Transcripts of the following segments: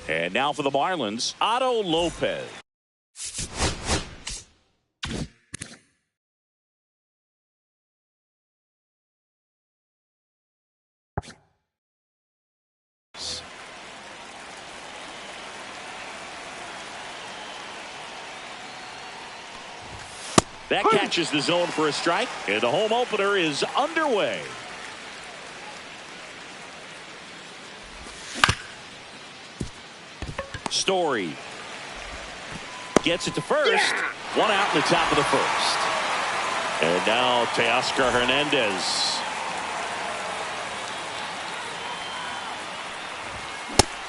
And now for the Marlins, Otto Lopez. That catches the zone for a strike, and the home opener is underway. Story gets it to first. Yeah. One out in the top of the first. And now Teoscar Hernandez.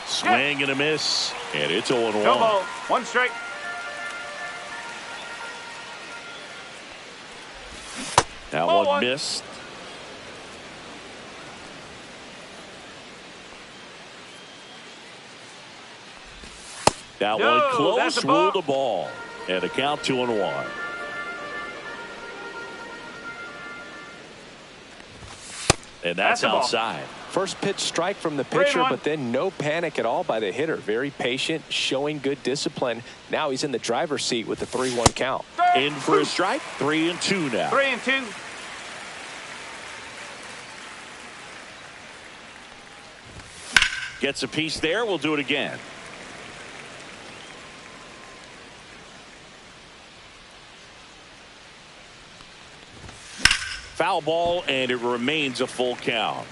Swing and a miss, and it's 0-1. No ball, one strike. That one missed. That one close, ruled the ball. And a count 2-1. And that's outside. First pitch strike from the pitcher, but then no panic at all by the hitter. Very patient, showing good discipline. Now he's in the driver's seat with the 3-1 count. In for a strike, 3-2 now. 3-2. Gets a piece there. We'll do it again. Foul ball, and it remains a full count.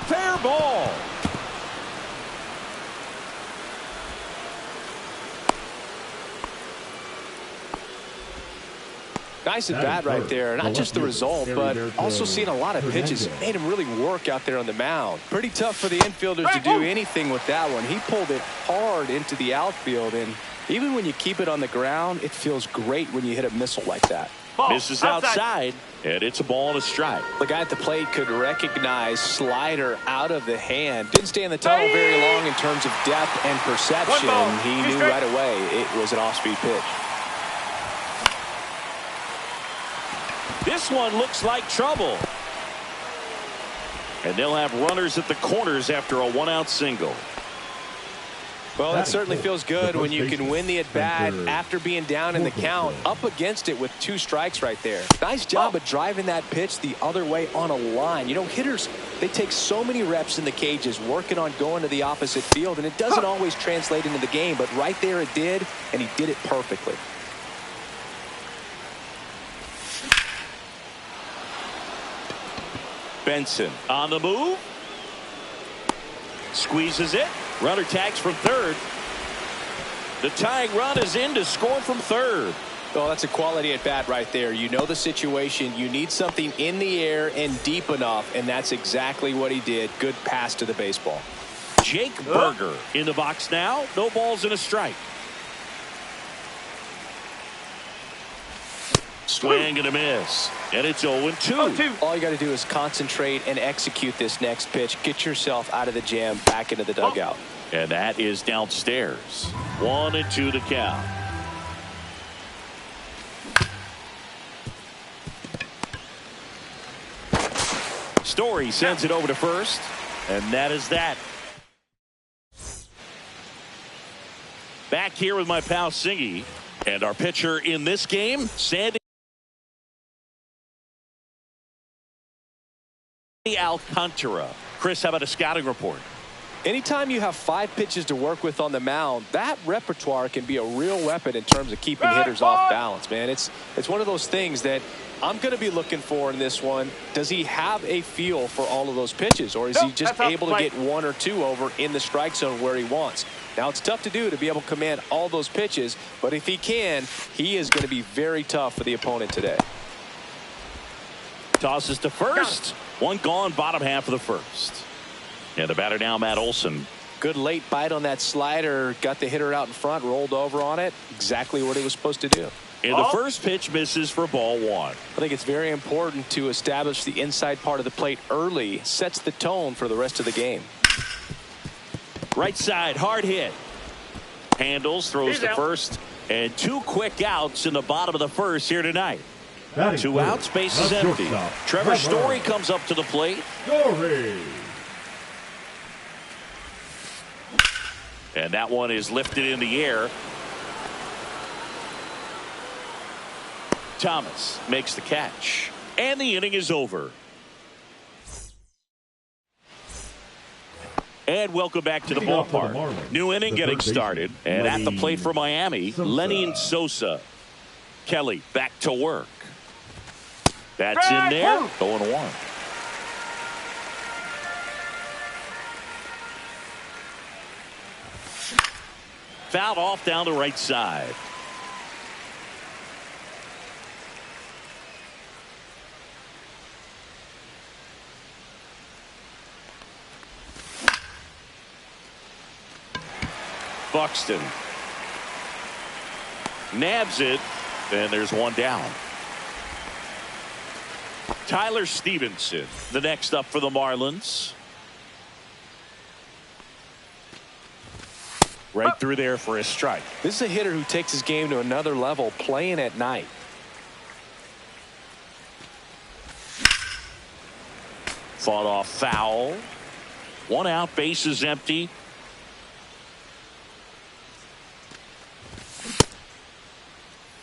Fair ball. Nice at bat right there. Not just the result, but also seeing a lot of pitches. It made him really work out there on the mound. Pretty tough for the infielders to do anything with that one. He pulled it hard into the outfield, and even when you keep it on the ground, it feels great when you hit a missile like that. Misses outside, and it's a ball and a strike. The guy at the plate could recognize slider out of the hand. Didn't stay in the tunnel very long in terms of depth and perception. He knew right away it was an off-speed pitch. This one looks like trouble. And they'll have runners at the corners after a one-out single. Well, that certainly feels good when you can win the at-bat after being down in the count, up against it with 2 strikes right there. Nice job of driving that pitch the other way on a line. You know, hitters, they take so many reps in the cages working on going to the opposite field, and it doesn't always translate into the game, but right there it did, and he did it perfectly. Benson on the move. Squeezes it. Runner tags from third. The tying run is in to score from third. Well, that's a quality at bat right there. You know the situation. You need something in the air and deep enough, and that's exactly what he did. Good pass to the baseball. Jake Berger in the box now. No balls and a strike. Swing and a miss. And it's 0-2. All you got to do is concentrate and execute this next pitch. Get yourself out of the jam, back into the dugout. And that is downstairs. 1-2 to count. Story sends it over to first. And that is that. Back here with my pal Singy. And our pitcher in this game, Sandy Alcantara. Chris, how about a scouting report? Anytime you have 5 pitches to work with on the mound, that repertoire can be a real weapon in terms of keeping hitters off balance, man. It's one of those things that I'm going to be looking for in this one. Does he have a feel for all of those pitches, or is he just able to get 1 or 2 over in the strike zone where he wants? Now, it's tough to do to be able to command all those pitches, but if he can, he is going to be very tough for the opponent today. Tosses to first. One gone, bottom half of the first. And the batter now, Matt Olson. Good late bite on that slider. Got the hitter out in front, rolled over on it. Exactly what he was supposed to do. And the first pitch misses for ball 1. I think it's very important to establish the inside part of the plate early. Sets the tone for the rest of the game. Right side, hard hit. Handles, throws to first. And 2 quick outs in the bottom of the first here tonight. 2 outs, base is empty. Trevor Story comes up to the plate. And that one is lifted in the air. Thomas makes the catch. And the inning is over. And welcome back to the ballpark. New inning getting started. And at the plate for Miami, Lenny Sosa. Kelly back to work. That's in there. 0-1. Fouled off down the right side. Buxton nabs it, and there's one down. Tyler Stevenson, the next up for the Marlins. Right through there for a strike. This is a hitter who takes his game to another level, playing at night. Fought off foul. 1 out, base is empty.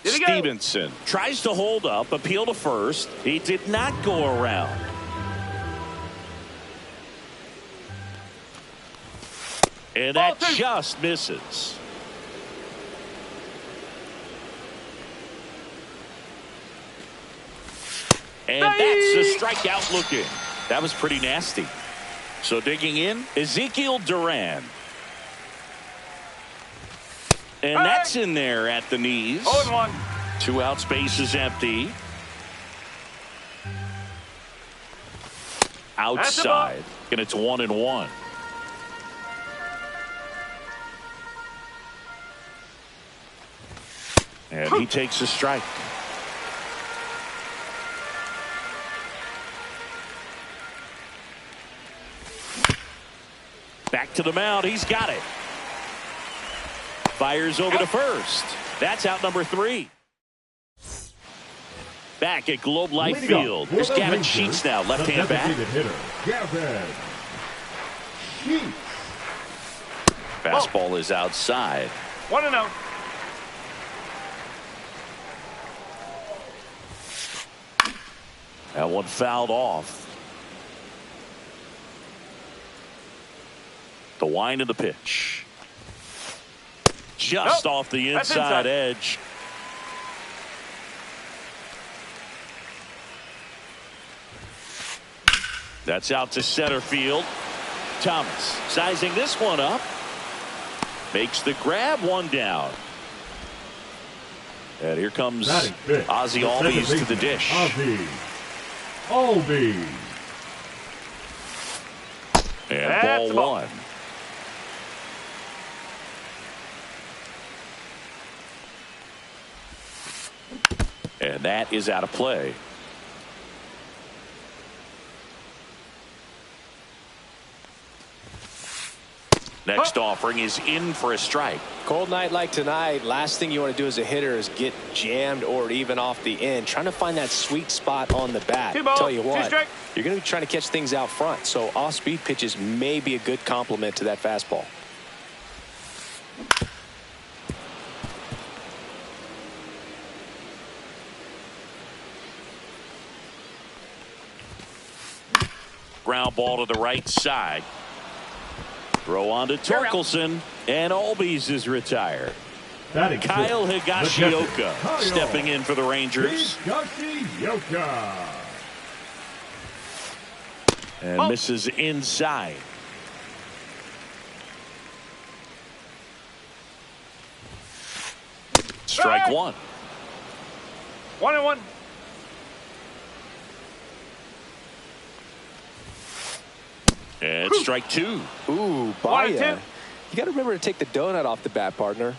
Stevenson tries to hold up, appeal to first. He did not go around. And that just misses. And that's a strikeout looking. That was pretty nasty. So digging in, Ezekiel Duran. And that's in there at the knees. 0-1. 2 outs, base is empty. Outside. And it's 1-1. And he takes a strike. Back to the mound. He's got it. Fires over to first. That's out number 3. Back at Globe Life Field. There's Gavin Sheets now, left-hand bat. Fastball is outside. 1-0. That one fouled off. The wind of the pitch. Just off the inside edge. That's out to center field. Thomas sizing this one up. Makes the grab, 1 down. And here comes Ozzie Albies to the dish. Albies. And ball 1. And that is out of play. Next offering is in for a strike. Cold night like tonight, last thing you want to do as a hitter is get jammed or even off the end. Trying to find that sweet spot on the bat. Tell you what, you're going to be trying to catch things out front. So off-speed pitches may be a good complement to that fastball. Ground ball to the right side. Throw on to Torkelson, and Albies is retired. Kyle Higashioka stepping in for the Rangers. And misses inside. Strike 1. 1-1. And strike 2. Ooh, Baya. You got to remember to take the donut off the bat, partner.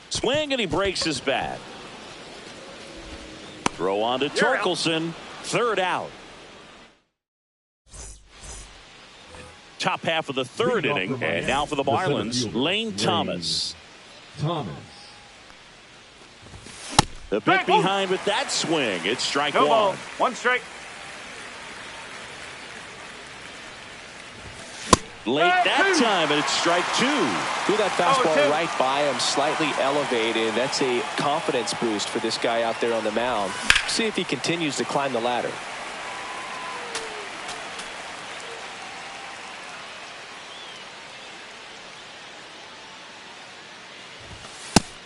Swing, and he breaks his bat. Throw on to Torkelson. 3rd out. top half of the third inning. And now for the Marlins, Lane Thomas. The bit behind with that swing. It's strike No one. ball. One strike. Late that time, and it's strike two. Threw that fastball right by him, slightly elevated. That's a confidence boost for this guy out there on the mound. See if he continues to climb the ladder.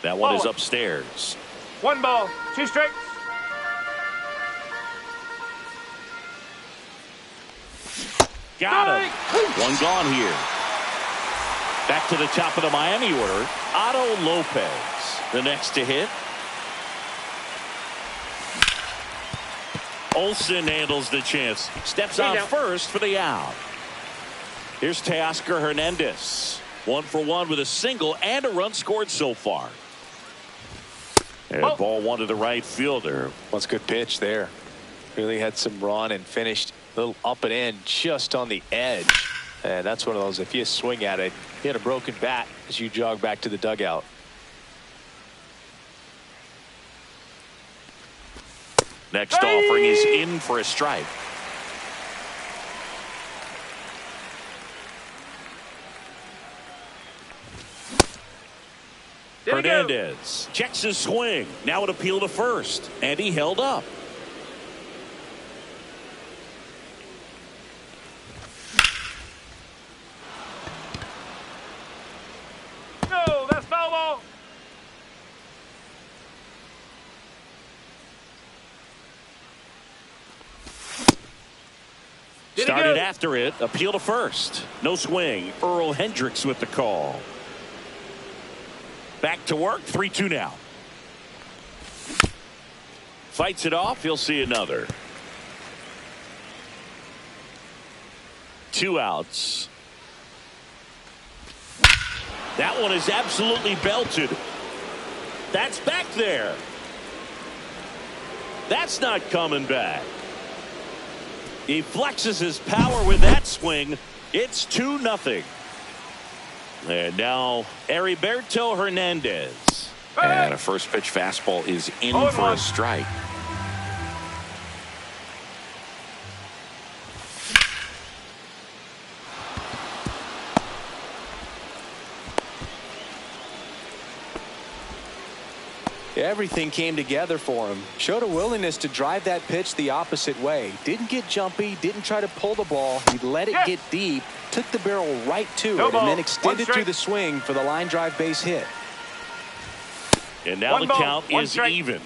That one is upstairs. One ball. Two strikes. Got him. One gone here. Back to the top of the Miami order, Otto Lopez, the next to hit. Olsen handles the chance. Steps out first for the out. Here's Teoscar Hernandez. 1 for 1 with a single and a run scored so far. And ball one to the right fielder. What's a good pitch there. Really had some run and finished a little up and in just on the edge. And that's one of those, if you swing at it, you hit a broken bat as you jog back to the dugout. Next offering is in for a strike. Hernandez checks his swing. Now an appeal to first, and he held up. No, that's foul ball. Started after it. Appeal to first. No swing. Earl Hendricks with the call. Back to work. 3-2 now. Fights it off. He'll see another. 2 outs. That one is absolutely belted. That's back there. That's not coming back. He flexes his power with that swing. It's 2-0. And now Heriberto Hernandez. And a first pitch fastball is in for a strike. Everything came together for him. Showed a willingness to drive that pitch the opposite way. Didn't get jumpy, didn't try to pull the ball. He let it get deep, took the barrel right to it, and then extended through the swing for the line drive base hit. And now the count is even.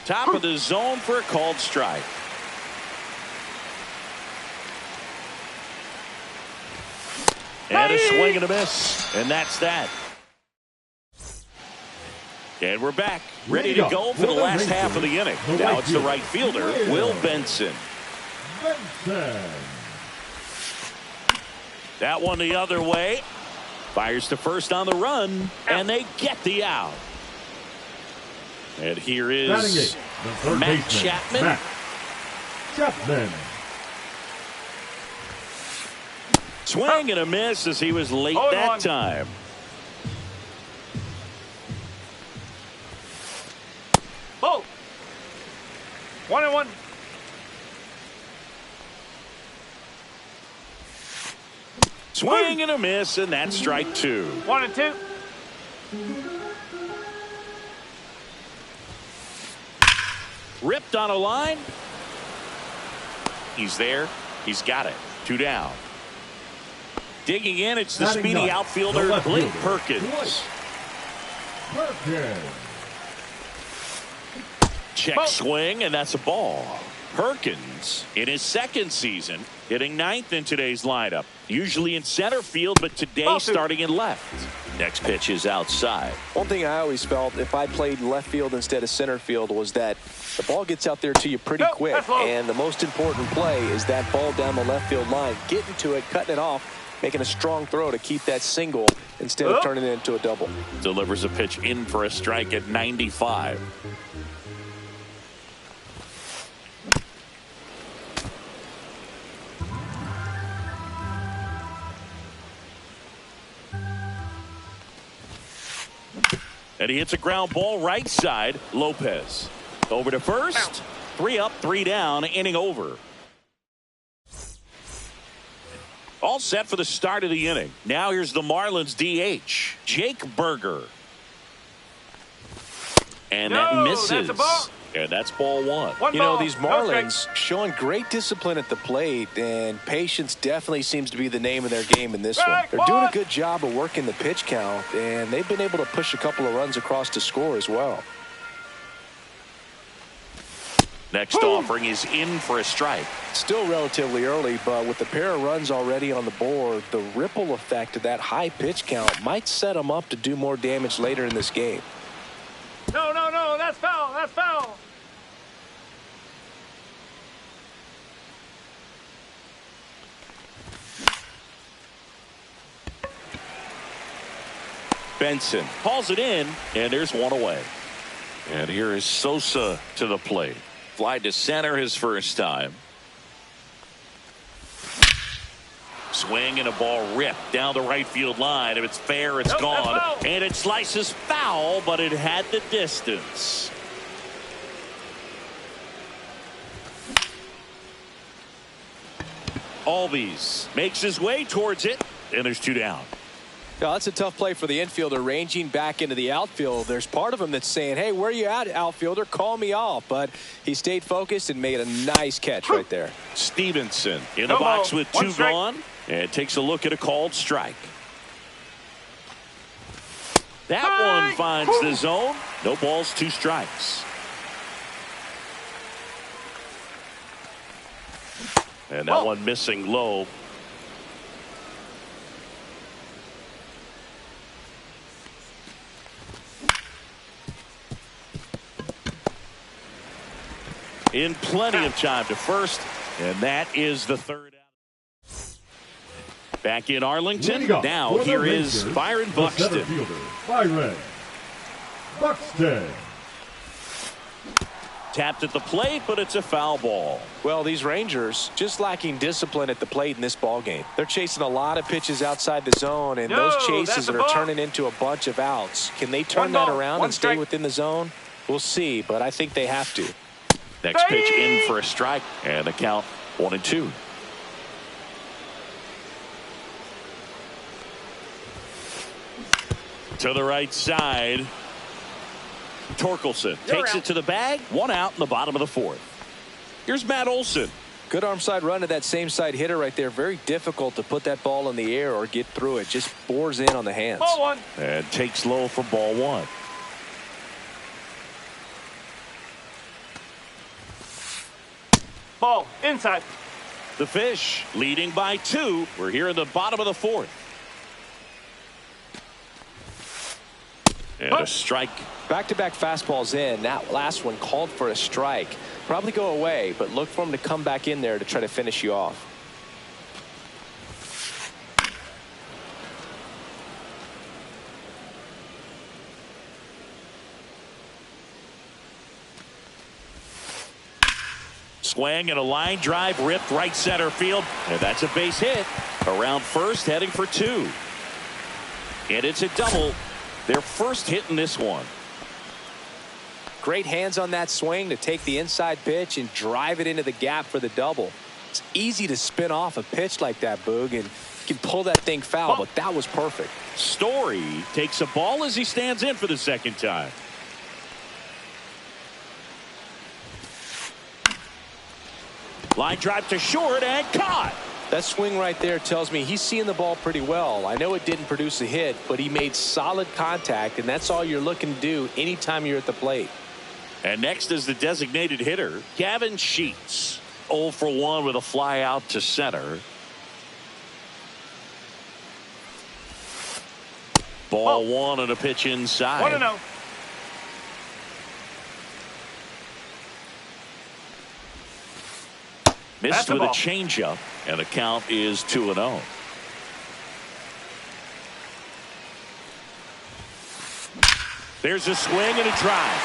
Top of the zone for a called strike. And a swing and a miss. And that's that. And we're back. Ready to go for the last half of the inning. Now it's the right fielder, Will Benson. That one the other way. Fires to first on the run. And they get the out. And here is Matt Chapman. Swing and a miss as he was late that time. Oh. 1-1. Swing and a miss, and that's strike 2. 1-2. Ripped on a line. He's there. He's got it. 2 down. Digging in, it's the speedy outfielder, Blake Perkins. Check swing, and that's a ball. Perkins, in his second season, hitting 9th in today's lineup. Usually in center field, but today starting in left. Next pitch is outside. One thing I always felt if I played left field instead of center field was that the ball gets out there to you pretty quick. And the most important play is that ball down the left field line. Getting to it, cutting it off, making a strong throw to keep that single instead of turning it into a double. Delivers a pitch in for a strike at 95. And he hits a ground ball right side. Lopez over to first. 3 up, 3 down, inning over. All set for the start of the inning. Now here's the Marlins DH, Jake Berger. And that misses. That's a ball. And that's ball 1. You know, these Marlins showing great discipline at the plate, and patience definitely seems to be the name of their game in this one. They're doing a good job of working the pitch count, and they've been able to push a couple of runs across to score as well. Next offering is in for a strike. Still relatively early, but with the pair of runs already on the board, the ripple effect of that high pitch count might set them up to do more damage later in this game. No, that's foul. That's foul. Benson hauls it in, and there's one away. And here is Sosa to the plate. Fly to center his first time. Swing and a ball ripped down the right field line. If it's fair, it's gone. And it slices foul, but it had the distance. Albies makes his way towards it, and there's 2 down. Now, that's a tough play for the infielder ranging back into the outfield. There's part of him that's saying, hey, where you at, outfielder? Call me off. But he stayed focused and made a nice catch right there. Stevenson in the box with 2 gone, and takes a look at a called strike. That one finds the zone. No balls, 2 strikes. And that one missing low. In plenty of time to first, and that is the 3rd out. Back in Arlington. Now here is Byron Buxton. Byron Buxton. Tapped at the plate, but it's a foul ball. Well, these Rangers just lacking discipline at the plate in this ball game. They're chasing a lot of pitches outside the zone, and those chases are turning into a bunch of outs. Can they turn that around and stay within the zone? We'll see, but I think they have to. Next pitch in for a strike, and the count 1-2. To the right side. Torkelson takes it to the bag. 1 out in the bottom of the 4th. Here's Matt Olson. Good arm side run to that same side hitter right there. Very difficult to put that ball in the air or get through it. Just bores in on the hands. Ball 1. And takes low for ball 1. Ball inside. The Fish leading by 2. We're here in the bottom of the 4th. And a strike. Back-to-back fastballs in. That last one called for a strike. Probably go away, but look for him to come back in there to try to finish you off. Swing and a line drive ripped right center field. And that's a base hit. Around first, heading for 2. And it's a double. Their first hit in this one. Great hands on that swing to take the inside pitch and drive it into the gap for the double. It's easy to spin off a pitch like that, Boog, and you can pull that thing foul, but that was perfect. Story takes a ball as he stands in for the 2nd time. Line drive to short and caught. That swing right there tells me he's seeing the ball pretty well. I know it didn't produce a hit, but he made solid contact, and that's all you're looking to do anytime you're at the plate. And next is the designated hitter, Gavin Sheets. 0 for 1 with a fly out to center. Ball 1 and a pitch inside. 1-0. Missed with a changeup, and the count is 2-0. There's a swing and a drive.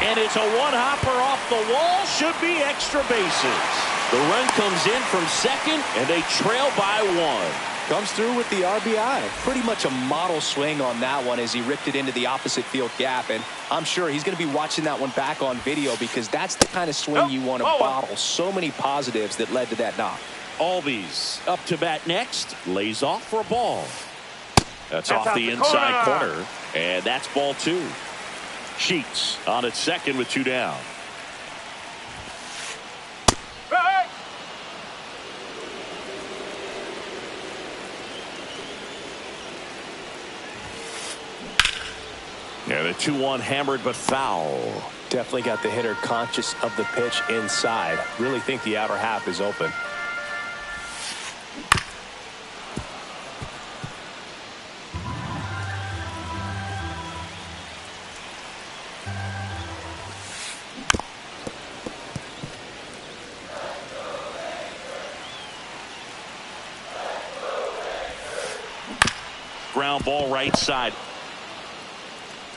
And it's a one-hopper off the wall. Should be extra bases. The run comes in from second, and they trail by 1. Comes through with the RBI. Pretty much a model swing on that one as he ripped it into the opposite field gap. And I'm sure he's going to be watching that one back on video because that's the kind of swing you want to bottle. So many positives that led to that knock. Albies up to bat next. Lays off for a ball. That's off the inside corner. And that's ball 2. Sheets on at second with 2 down. Yeah, the 2-1 hammered but foul. Definitely got the hitter conscious of the pitch inside. Really think the outer half is open. Ground ball right side.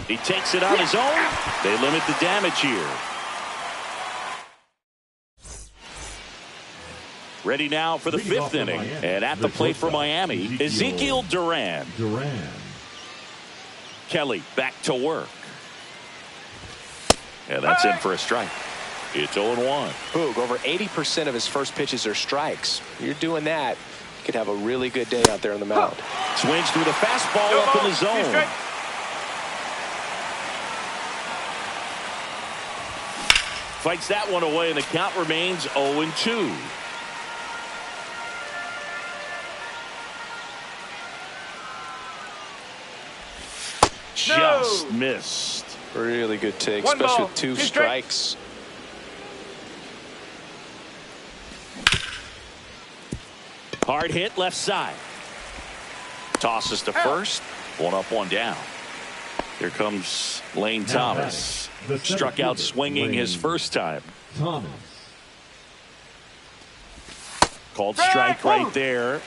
He takes it on his own. They limit the damage here. Ready now for the 5th inning. And at the plate for Miami, Ezekiel Duran. Kelly back to work. And that's in for a strike. It's 0-1. Boog, over 80% of his first pitches are strikes. You're doing that, you could have a really good day out there on the mound. Swings through the fastball up in the zone. Fights that one away, and the count remains 0-2. Just missed. Really good take, especially with 2 strikes. Hard hit left side. Tosses to first. 1 up, 1 down. Here comes Lane Thomas. Struck out swinging his first time. Called strike right there.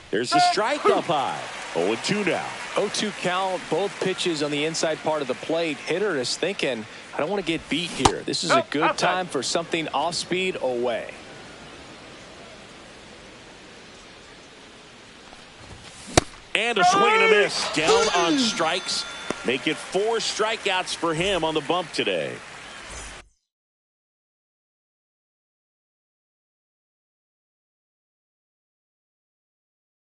There's the strike up high. 0-2 now. 0-2 count. Both pitches on the inside part of the plate. Hitter is thinking, I don't want to get beat here. This is a good time for something off speed away. And a swing and a miss. Down on strikes. Make it 4 strikeouts for him on the bump today.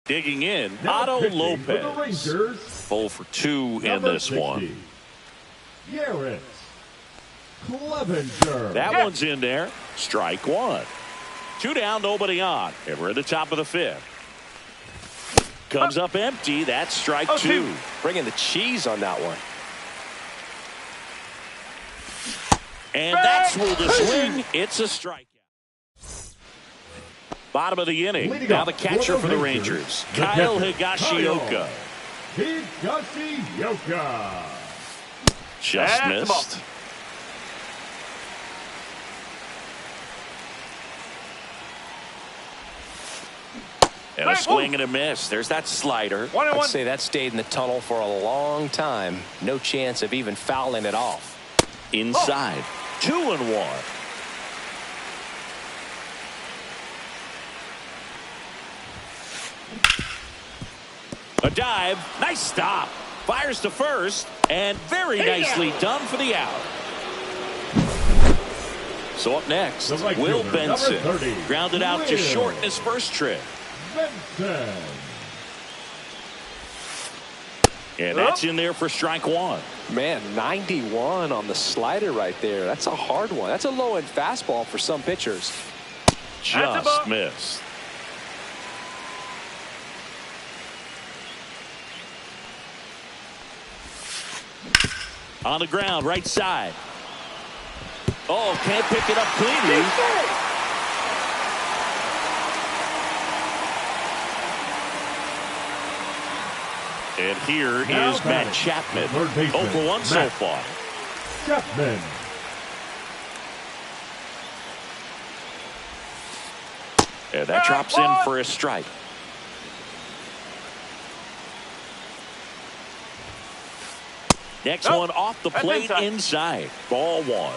Digging in, Otto Lopez. 0 for 2 in this one. That one's in there. Strike 1. 2 down, nobody on. And we're at the top of the 5th. Comes up empty. That's strike 2. Bringing the cheese on that one. And that's ruled a swing. It's a strikeout. Bottom of the inning. Now the catcher for the Rangers, Kyle Higashioka. Just missed. And a swing and a miss. There's that slider. I'd say that stayed in the tunnel for a long time. No chance of even fouling it off. Inside. 2-1. A dive. Nice stop. Fires to first. And very nicely done for the out. So up next, Will Benson. Grounded out to short in his first trip. And that's in there for strike 1. Man, 91 on the slider right there. That's a hard one. That's a low-end fastball for some pitchers. Just missed. On the ground, right side. Oh, can't pick it up cleanly. And here is Matt Chapman. 0 for 1 so far. Chapman. And that drops in for a strike. Next one off the plate inside. Ball 1.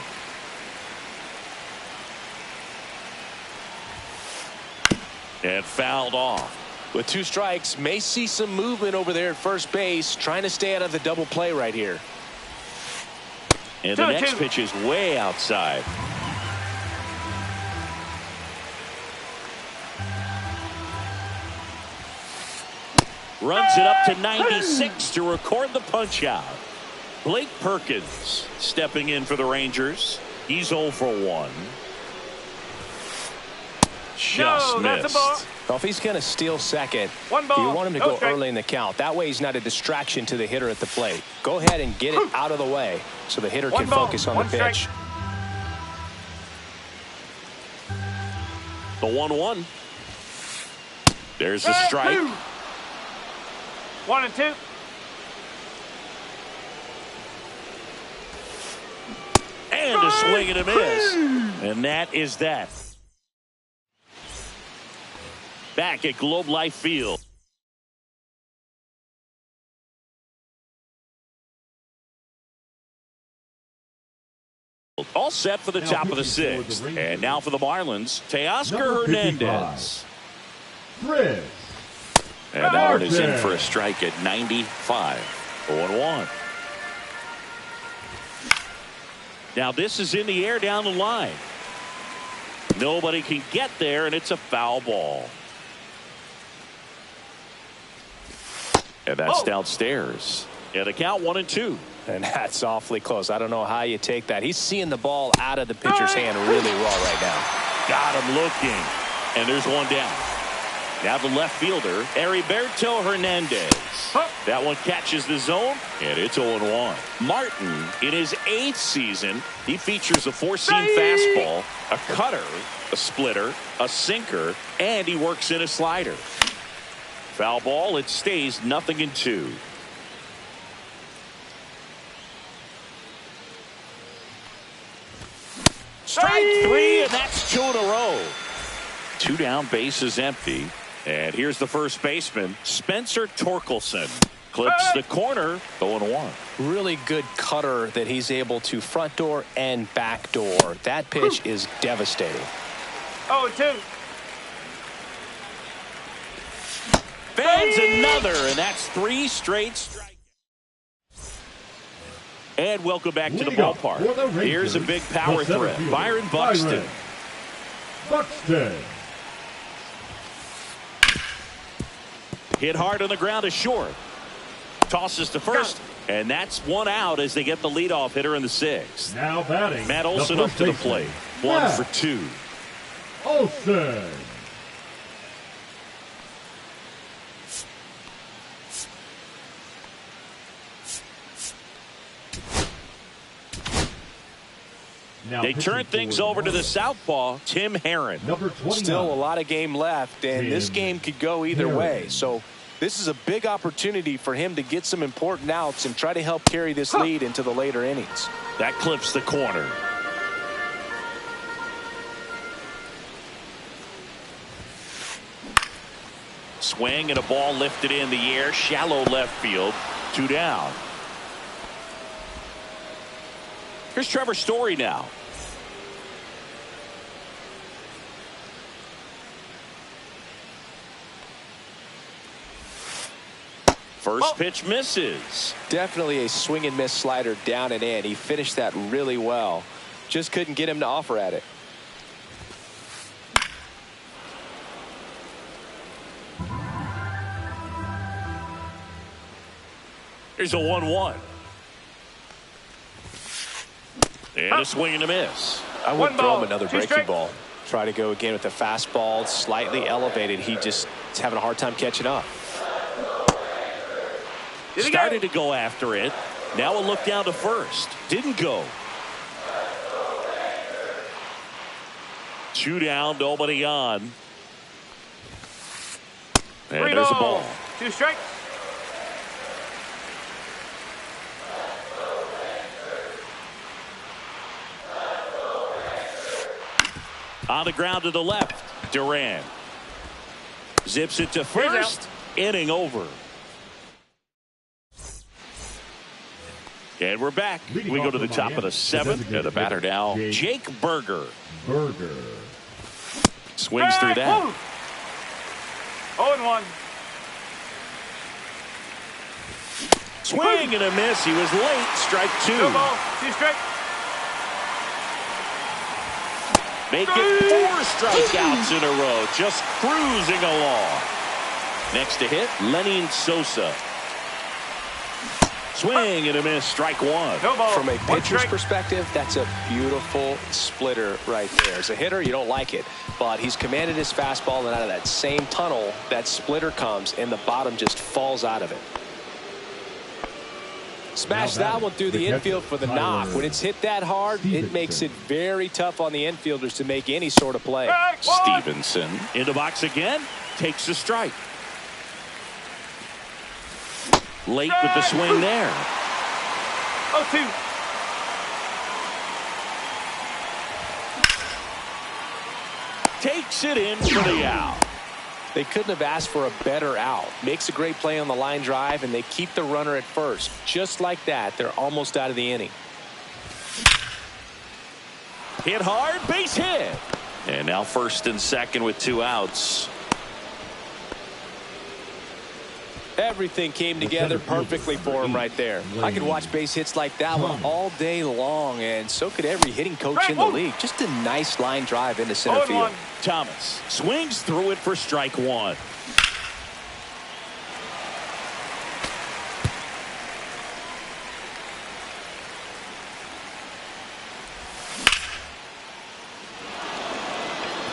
And fouled off. With 2 strikes, may see some movement over there at first base, trying to stay out of the double play right here. And the next pitch is way outside. Runs it up to 96 to record the punch out. Blake Perkins stepping in for the Rangers. He's 0 for 1. Just missed. Well, if he's going to steal second, you want him to go early in the count. That way he's not a distraction to the hitter at the plate. Go ahead and get it out of the way so the hitter can focus on the pitch. The 1-1. There's the strike. 1 and 2. And a swing and a miss. And that is that. Back at Globe Life Field. All set for the top of the 6th. And now for the Marlins, Teoscar Hernandez. And that one is in for a strike at 95. 0-1. Now this is in the air down the line. Nobody can get there, and it's a foul ball. And that's downstairs. And a count 1-2. And that's awfully close. I don't know how you take that. He's seeing the ball out of the pitcher's hand really well right now. Got him looking. And there's one down. Now the left fielder, Heriberto Hernandez. That one catches the zone, and it's 0-1. Martin, in his 8th season, he features a 4-seam fastball, a cutter, a splitter, a sinker, and he works in a slider. Foul ball, it stays 0-2. Strike 3, and that's 2 in a row. 2 down, bases empty. And here's the first baseman, Spencer Torkelson. Clips the corner, 0-1. Really good cutter that he's able to front door and back door. That pitch is devastating. 0-2. Fans another, and that's 3 straight strikes. And welcome back to the ballpark. Here's a big power threat, Byron Buxton. Hit hard on the ground to short. Tosses to first, and that's 1 out as they get the leadoff hitter in the 6th. Now batting, Matt Olson up to the plate. 1 for 2. Olson. They turn things over to the southpaw, Tim Herron. Still a lot of game left, and this game could go either way. So this is a big opportunity for him to get some important outs and try to help carry this lead into the later innings. That clips the corner. Swing and a ball lifted in the air, shallow left field, 2 down. Here's Trevor Story now. First pitch misses. Definitely a swing and miss slider down and in. He finished that really well. Just couldn't get him to offer at it. Here's a 1-1. And a swing and a miss. I wouldn't throw him another breaking ball. Try to go again with the fastball, slightly elevated. He just is having a hard time catching up. Started to go after it. Now a look down to first. Didn't go. 2 down, nobody on. And there's a ball. 2 strikes. On the ground to the left, Duran zips it to first. Inning over. And we're back. We go to the top of the 7th. And the batter now, Jake Berger. Swings through that. 0-1. Swing and a miss. He was late. Strike 2. No ball. 2 strike. Make it 4 strikeouts in a row. Just cruising along. Next to hit, Lenny Sosa. Swing and a miss. Strike 1. No ball. From a pitcher's perspective, that's a beautiful splitter right there. As a hitter, you don't like it, but he's commanded his fastball, and out of that same tunnel, that splitter comes, and the bottom just falls out of it. Smash that one through the infield for the knock. When it's hit that hard, it makes it very tough on the infielders to make any sort of play. Stevenson in the box again. Takes the strike. Late with the swing there. 0-2. Takes it in for the out. They couldn't have asked for a better out. Makes a great play on the line drive, and they keep the runner at first. Just like that, they're almost out of the inning. Hit hard, base hit. And now first and second with 2 outs. Everything came together perfectly for him right there. I could watch base hits like that one all day long, and so could every hitting coach in the league. Just a nice line drive into center field. Thomas swings through it for strike 1.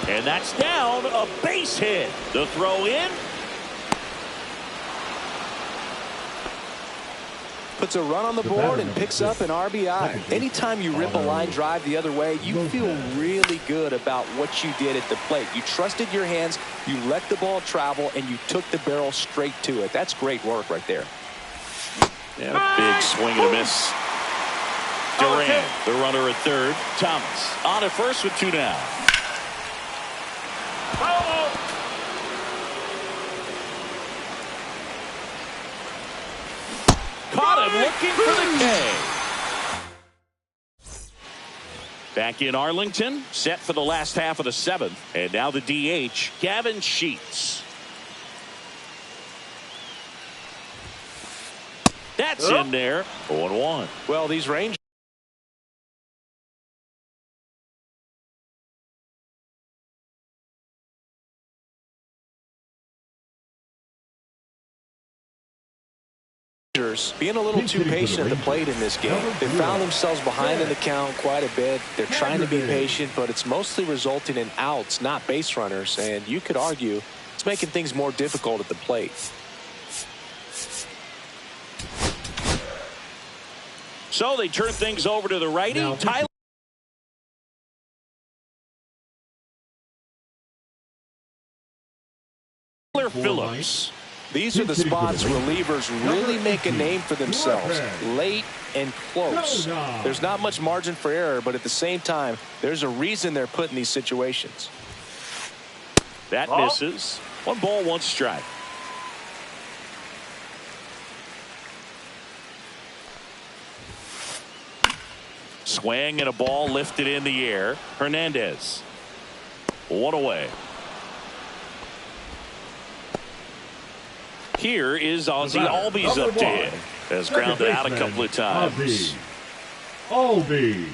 And that's down, a base hit. The throw in. Puts a run on the board and picks up an RBI. Anytime you rip a line drive the other way, you feel really good about what you did at the plate. You trusted your hands, you let the ball travel, and you took the barrel straight to it. That's great work right there. And a big swing and a miss. Durant, the runner at third. Thomas on at first with 2 down. Caught him looking for the K. Back in Arlington, set for the last half of the 7th. And now the DH, Gavin Sheets. That's in there. 0-1. Well, these Rangers. Being a little too patient at the plate in this game. They found themselves behind in the count quite a bit. They're trying to be patient, but it's mostly resulting in outs, not base runners. And you could argue it's making things more difficult at the plate. So they turn things over to the righty, Tyler Phillips. These are the spots relievers really make a name for themselves. Late and close. There's not much margin for error, but at the same time, there's a reason they're put in these situations. That misses. 1 ball, 1 strike. Swing and a ball lifted in the air. Hernandez. 1 away. Here is Ozzie Albies up to hit. Has grounded out a couple of times. Albies.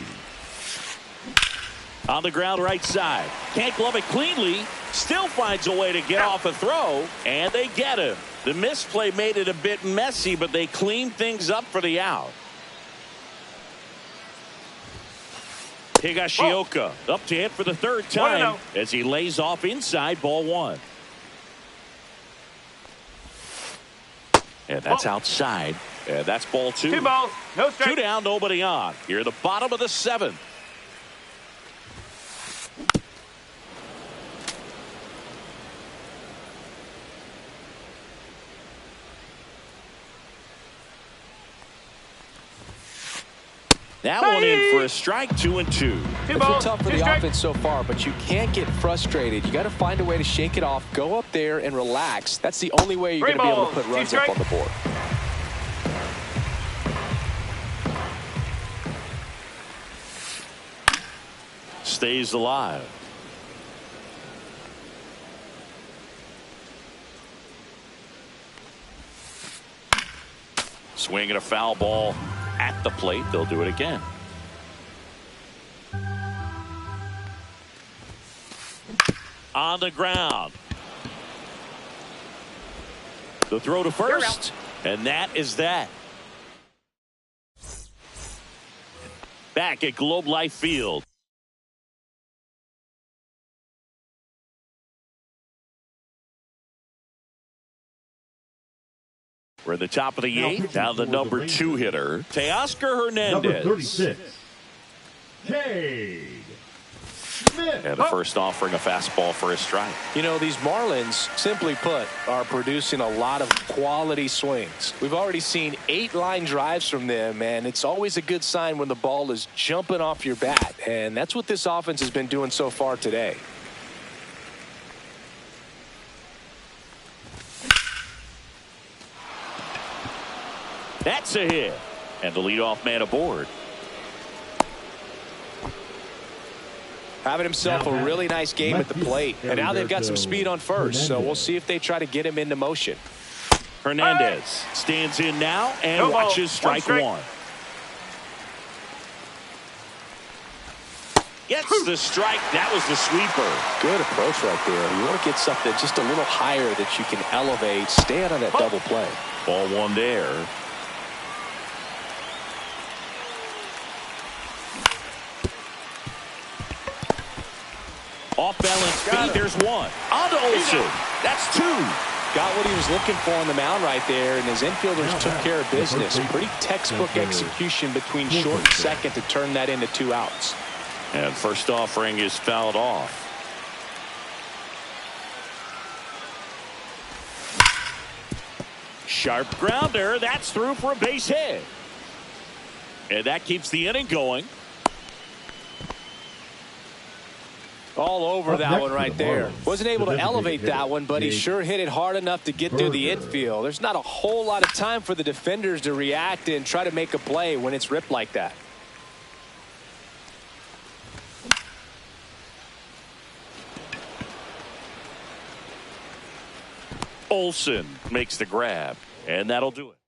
On the ground right side. Can't glove it cleanly. Still finds a way to get off a throw. And they get him. The misplay made it a bit messy, but they cleaned things up for the out. Higashioka up to hit for the 3rd time as he lays off inside, ball 1. And that's outside. And that's ball 2. 2 balls, no strike. 2 down, nobody on. Here at the bottom of the 7th. That one in for a strike, 2-2. It's been tough for the offense so far, but you can't get frustrated. You got to find a way to shake it off, go up there and relax. That's the only way you're going to be able to put runs up on the board. Stays alive. Swinging a foul ball at the plate. They'll do it again. On the ground. The throw to first. And that is that. Back at Globe Life Field. We're at the top of the eighth. Now the number 2 hitter, Teoscar Hernandez. Number 36, Cade Smith. And the first offering a fastball for a strike. You know, these Marlins, simply put, are producing a lot of quality swings. We've already seen 8 line drives from them, and it's always a good sign when the ball is jumping off your bat. And that's what this offense has been doing so far today. That's a hit. And the leadoff man aboard. Having himself a really nice game at the plate. And now they've got some speed on first. So we'll see if they try to get him into motion. Hernandez stands in now and watches strike one. Gets the strike. That was the sweeper. Good approach right there. You want to get something just a little higher that you can elevate. Stay out of that double play. Ball one there. Off balance speed. There's one. On to Olsen. That's 2. Got what he was looking for on the mound right there, and his infielders took care of business. Pretty textbook execution between short and second to turn that into 2 outs. And first offering is fouled off. Sharp grounder. That's through for a base hit. And that keeps the inning going. All over that one right there. Wasn't able to elevate that one, but he sure hit it hard enough to get through the infield. There's not a whole lot of time for the defenders to react and try to make a play when it's ripped like that. Olsen makes the grab, and that'll do it.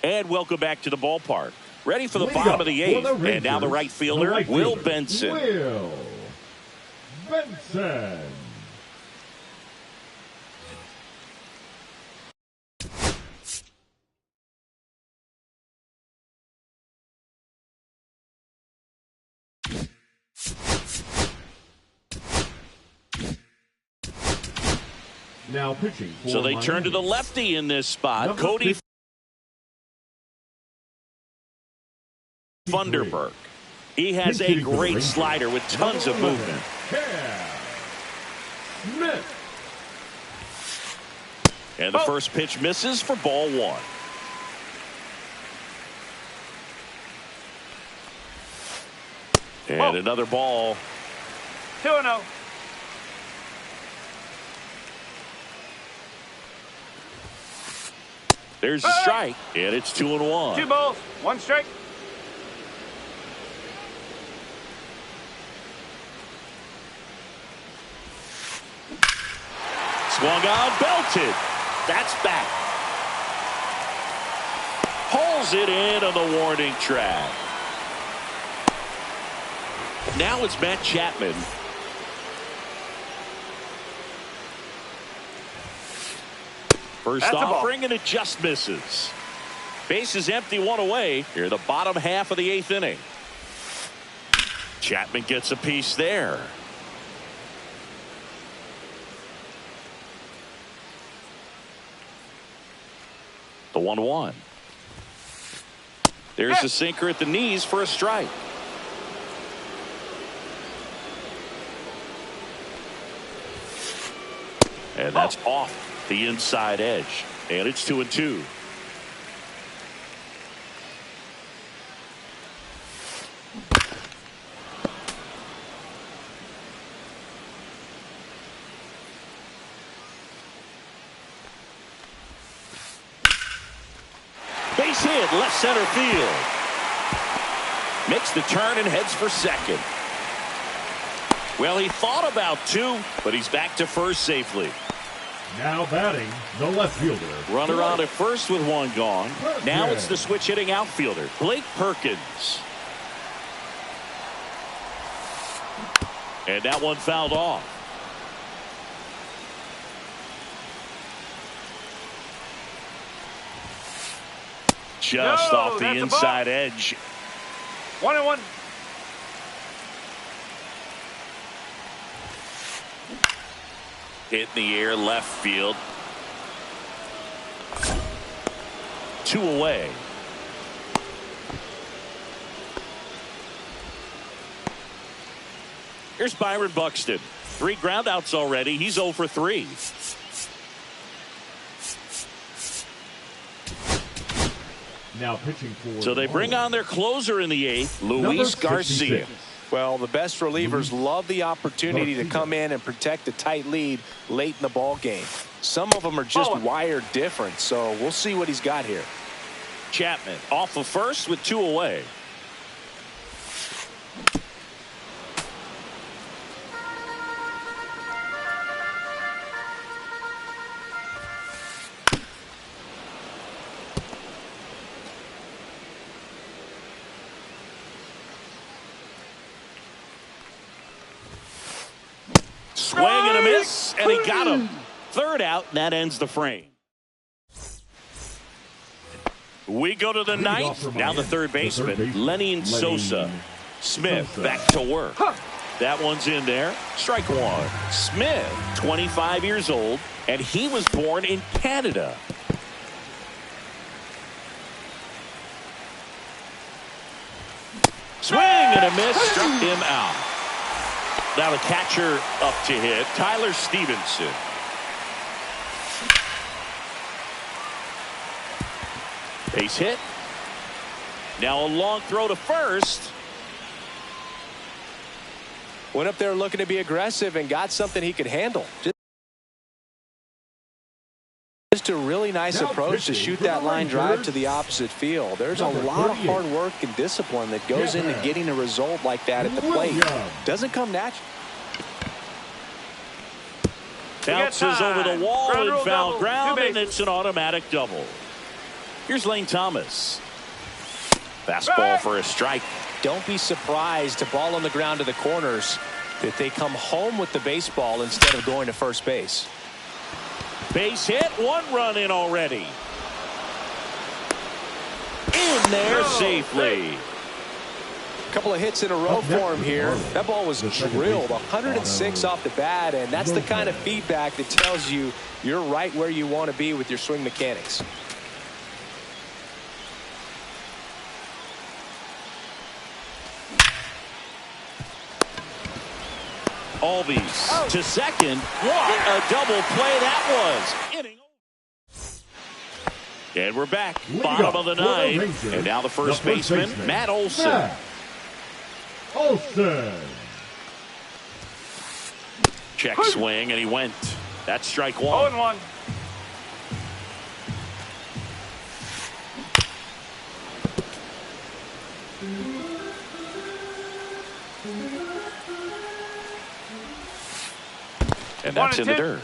And welcome back to the ballpark. Ready for the bottom of the 8th. And now the right fielder, Will Benson. Will Benson. Now pitching. So they turn to the lefty in this spot. Cody Funderburk. He has a great slider with tons of movement. Smith. And the first pitch misses for ball 1. And another ball. 2-0. There's the strike, and it's 2-1. 2 balls, 1 strike. Swung on, belted. That's back. Pulls it in on the warning track. Now it's Matt Chapman. First offering, and it just misses. Base is empty, 1 away. Here in the bottom half of the 8th inning. Chapman gets a piece there. The 1-1. There's a sinker at the knees for a strike. And that's off the inside edge. And it's 2-2. Base hit, left center field. Makes the turn and heads for second. Well, he thought about 2, but he's back to first safely. Now batting, the left fielder. Runner on at first with one gone. Now it's the switch hitting outfielder, Blake Perkins. And that one fouled off. Just off the inside edge. 1-1. Hit in the air left field. 2 away. Here's Byron Buxton. 3 groundouts already. He's 0 for 3. Now pitching for. So they bring on their closer in the 8th, Luis Garcia. Well, the best relievers love the opportunity to come in and protect a tight lead late in the ball game. Some of them are just wired different, so we'll see what he's got here. Chapman off of first with 2 away. Swing and a miss, and he got him. 3rd out, and that ends the frame. We go to the 9th. Now the 3rd baseman, Lenny Sosa. Smith back to work. That one's in there. Strike 1. Smith, 25 years old, and he was born in Canada. Swing and a miss, struck him out. Now the catcher up to hit, Tyler Stevenson. Base hit. Now a long throw to first. Went up there looking to be aggressive and got something he could handle. Just a really nice approach to shoot that line drive to the opposite field. There's a lot of hard work and discipline that goes into getting a result like that at the plate. Doesn't come natural. Bounces over the wall and foul ground, and it's an automatic double. Here's Lane Thomas. Fastball for a strike. Don't be surprised to ball on the ground to the corners that they come home with the baseball instead of going to first base. Base hit, 1 run in already. In there safely. A couple of hits in a row for him here. That ball was drilled 106 off the bat, and that's the kind of feedback that tells you you're right where you want to be with your swing mechanics. Albies to second. What a double play that was. And we're back. Bottom of the 9th. And now the first baseman, Matt Olson. Check swing, and he went. That's strike 1. 0-1. And that's in the dirt.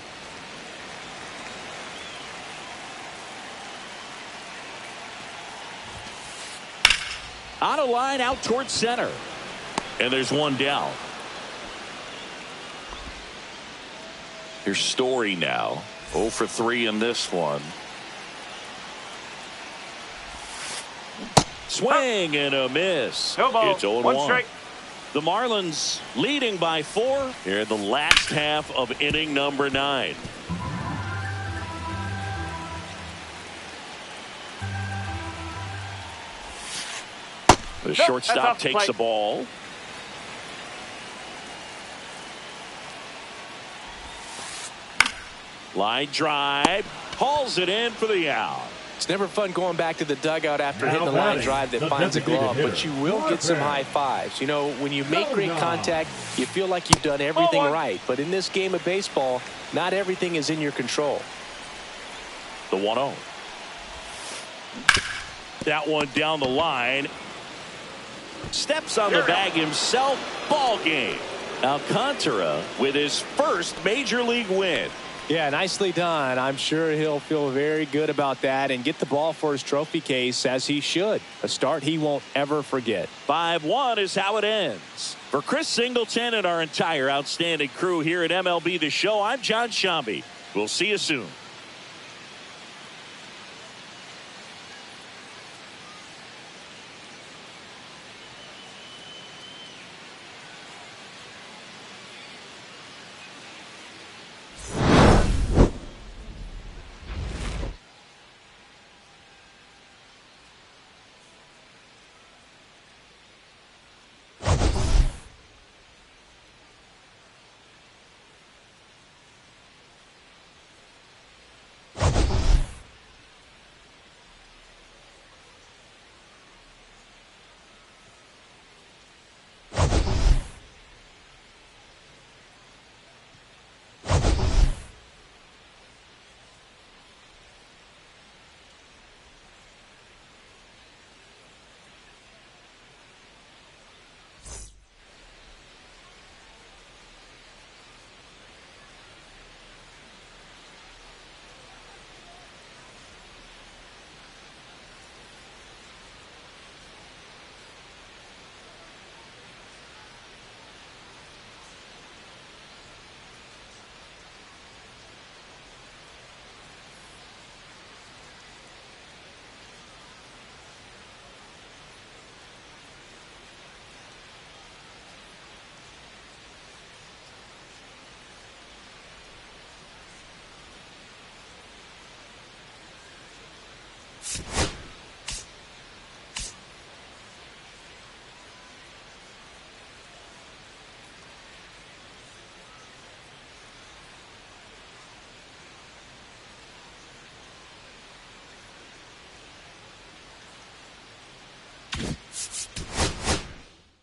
On a line out towards center. And there's one down. Here's Story now. 0 for 3 in this one. Swing and a miss. No ball. It's 0-1. 1 strike. The Marlins leading by 4 here in the last half of inning number 9. The shortstop takes the ball. Line drive, hauls it in for the out. It's never fun going back to the dugout after hitting a line drive that finds a glove, but you will get some high fives. You know, when you make great contact, you feel like you've done everything right. But in this game of baseball, not everything is in your control. The 1-0. That one down the line. Steps on the bag himself. Ball game. Alcantara with his first major league win. Yeah, nicely done. I'm sure he'll feel very good about that and get the ball for his trophy case, as he should. A start he won't ever forget. 5-1 is how it ends. For Chris Singleton and our entire outstanding crew here at MLB The Show, I'm John Shambi. We'll see you soon.